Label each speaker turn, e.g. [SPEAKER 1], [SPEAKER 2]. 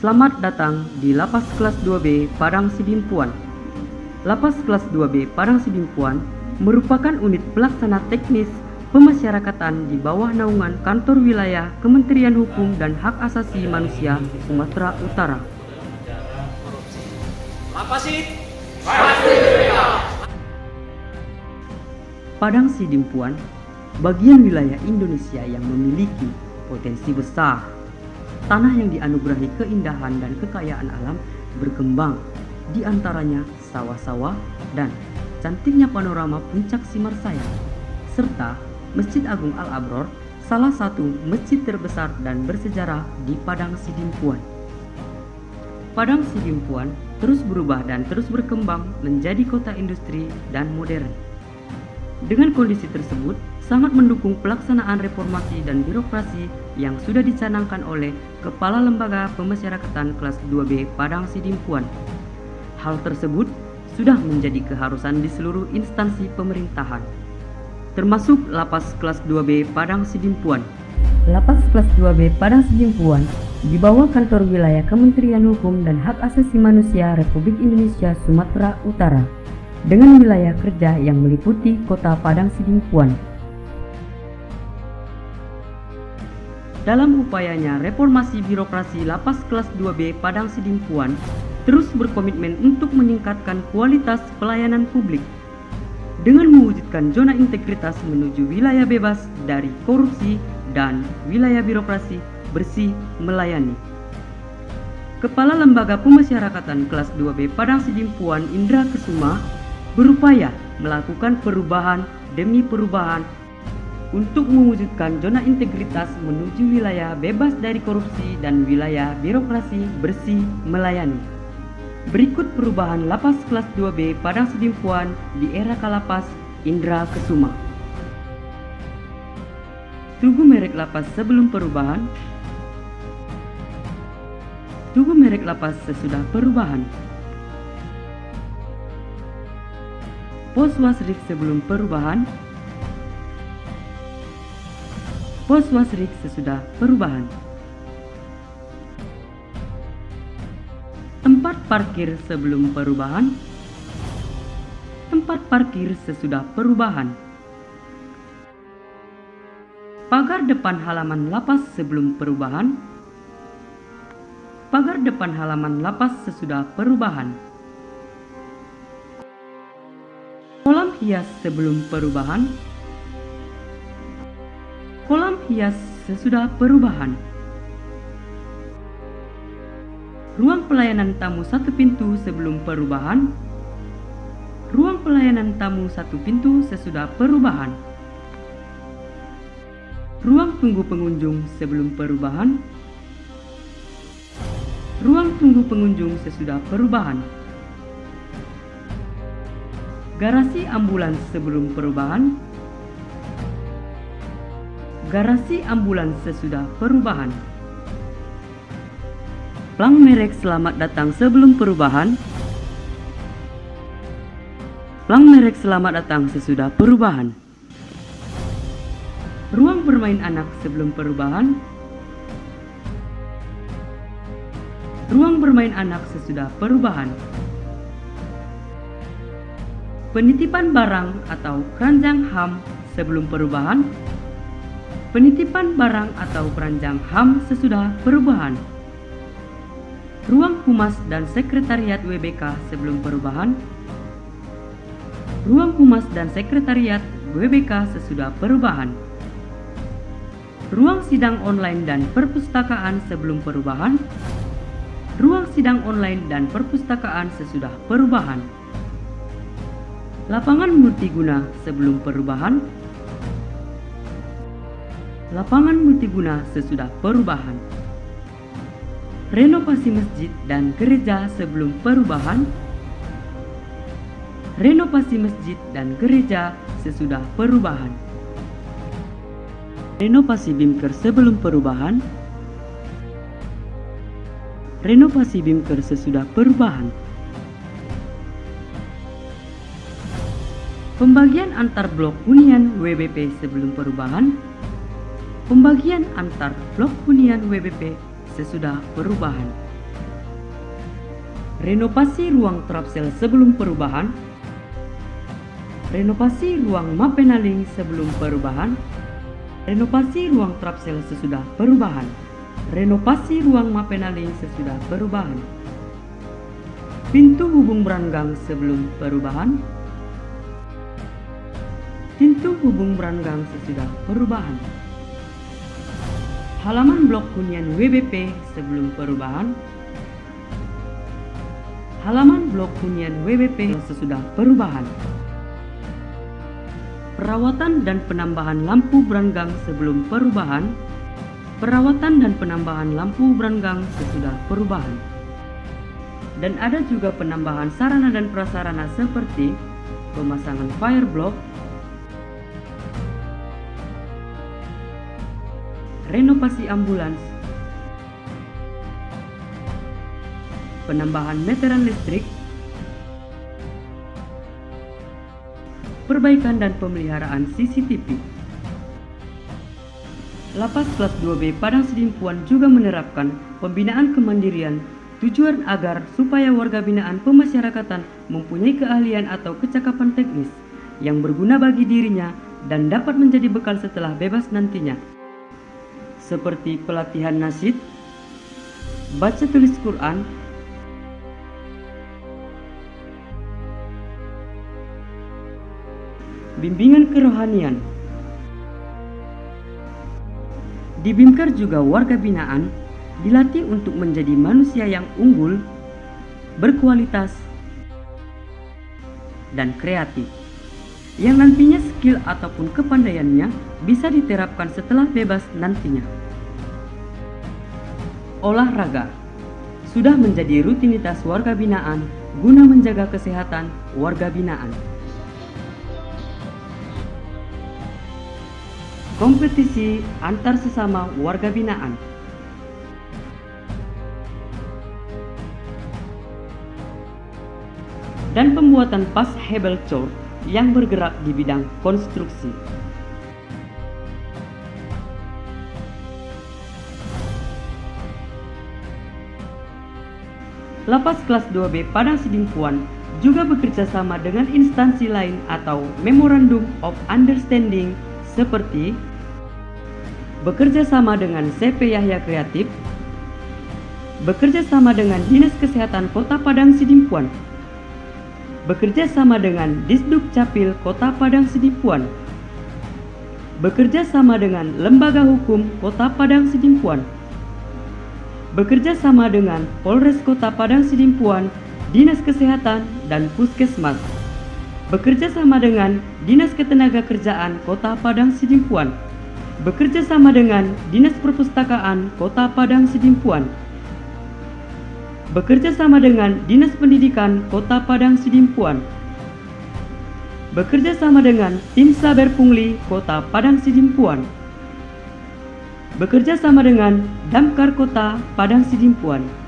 [SPEAKER 1] Selamat datang di Lapas Kelas 2B Padang Sidimpuan. Lapas Kelas 2B Padang Sidimpuan merupakan unit pelaksana teknis pemasyarakatan di bawah naungan Kantor Wilayah Kementerian Hukum dan Hak Asasi Manusia Sumatera Utara. Padang Sidimpuan, bagian wilayah Indonesia yang memiliki potensi besar. Tanah yang dianugerahi keindahan dan kekayaan alam berkembang, di antaranya sawah-sawah dan cantiknya panorama puncak Simarsaya, serta Masjid Agung Al-Abror, salah satu masjid terbesar dan bersejarah di Padang Sidimpuan. Padang Sidimpuan terus berubah dan terus berkembang menjadi kota industri dan modern. Dengan kondisi tersebut, sangat mendukung pelaksanaan reformasi dan birokrasi yang sudah dicanangkan oleh Kepala Lembaga Pemasyarakatan Kelas 2B Padang Sidimpuan. Hal tersebut sudah menjadi keharusan di seluruh instansi pemerintahan, termasuk Lapas Kelas 2B Padang Sidimpuan. Lapas Kelas 2B Padang Sidimpuan di bawah Kantor Wilayah Kementerian Hukum dan Hak Asasi Manusia Republik Indonesia Sumatera Utara, dengan wilayah kerja yang meliputi kota Padang Sidimpuan. Dalam upayanya reformasi birokrasi Lapas Kelas 2B Padang Sidimpuan terus berkomitmen untuk meningkatkan kualitas pelayanan publik dengan mewujudkan zona integritas menuju wilayah bebas dari korupsi dan wilayah birokrasi bersih melayani. Kepala Lembaga Pemasyarakatan Kelas 2B Padang Sidimpuan Indra Kesuma berupaya melakukan perubahan demi perubahan untuk mewujudkan zona integritas menuju wilayah bebas dari korupsi dan wilayah birokrasi bersih melayani. Berikut perubahan Lapas Kelas 2B Padang Sidimpuan di era Kalapas Indra Kesuma. Tugu merek lapas sebelum perubahan. Tugu merek lapas sesudah perubahan. Pos Wasrik sebelum perubahan. Pos Wasrik sesudah perubahan. Tempat parkir sebelum perubahan. Tempat parkir sesudah perubahan. Pagar depan halaman lapas sebelum perubahan. Pagar depan halaman lapas sesudah perubahan. Kolam hias sebelum perubahan. Kolam hias sesudah perubahan. Ruang pelayanan tamu satu pintu sebelum perubahan. Ruang pelayanan tamu satu pintu sesudah perubahan. Ruang tunggu pengunjung sebelum perubahan. Ruang tunggu pengunjung sesudah perubahan. Garasi ambulans sebelum perubahan. Garasi ambulans sesudah perubahan. Plang merek selamat datang sebelum perubahan. Plang merek selamat datang sesudah perubahan. Ruang bermain anak sebelum perubahan. Ruang bermain anak sesudah perubahan. Penitipan barang atau keranjang HAM sebelum perubahan. Penitipan barang atau keranjang HAM sesudah perubahan. Ruang Humas dan Sekretariat WBK sebelum perubahan. Ruang Humas dan Sekretariat WBK sesudah perubahan. Ruang sidang online dan perpustakaan sebelum perubahan. Ruang sidang online dan perpustakaan sesudah perubahan. Lapangan multiguna sebelum perubahan. Lapangan multiguna sesudah perubahan. Renovasi masjid dan gereja sebelum perubahan. Renovasi masjid dan gereja sesudah perubahan. Renovasi BIMker sebelum perubahan. Renovasi BIMker sesudah perubahan. Pembagian antar blok hunian WBP sebelum perubahan. Pembagian antar blok hunian WBP sesudah perubahan. renovasi ruang Trapsel sebelum perubahan, renovasi ruang Mapenaling sebelum perubahan, renovasi ruang Trapsel sesudah perubahan, renovasi ruang Mapenaling sesudah perubahan, pintu hubung Branggang sebelum perubahan, pintu hubung Branggang sesudah perubahan, halaman blok hunian WBP sebelum perubahan, halaman blok hunian WBP sesudah perubahan, perawatan dan penambahan lampu Branggang sebelum perubahan, perawatan dan penambahan lampu Branggang sesudah perubahan. Dan ada juga penambahan sarana dan prasarana seperti pemasangan fireblock, renovasi ambulans, penambahan meteran listrik, perbaikan dan pemeliharaan CCTV. Lapas kelas 2B Padang Sidimpuan juga menerapkan pembinaan kemandirian, tujuan agar supaya warga binaan pemasyarakatan mempunyai keahlian atau kecakapan teknis yang berguna bagi dirinya dan dapat menjadi bekal setelah bebas nantinya, seperti pelatihan nasyid, baca tulis Quran, bimbingan kerohanian. Di Bimkar juga warga binaan dilatih untuk menjadi manusia yang unggul, berkualitas, dan kreatif, yang nantinya skill ataupun kepandaiannya bisa diterapkan setelah bebas nantinya. Olahraga sudah menjadi rutinitas warga binaan guna menjaga kesehatan warga binaan. Kompetisi antar sesama warga binaan. Dan pembuatan pas Hebel Chor yang bergerak di bidang konstruksi. Lapas kelas 2B Padang Sidimpuan juga bekerja sama dengan instansi lain atau Memorandum of Understanding seperti bekerja sama dengan CP Yahya Kreatif, bekerja sama dengan Dinas Kesehatan Kota Padang Sidimpuan, bekerja sama dengan Disduk Capil Kota Padang Sidimpuan, bekerja sama dengan Lembaga Hukum Kota Padang Sidimpuan, bekerja sama dengan Polres Kota Padang Sidimpuan, Dinas Kesehatan, dan Puskesmas, bekerja sama dengan Dinas Ketenagakerjaan Kota Padang Sidimpuan, bekerja sama dengan Dinas Perpustakaan Kota Padang Sidimpuan, bekerja sama dengan Dinas Pendidikan Kota Padang Sidimpuan, bekerja sama dengan Tim Saber Pungli Kota Padang Sidimpuan, bekerja sama dengan Damkar Kota Padang Sidimpuan.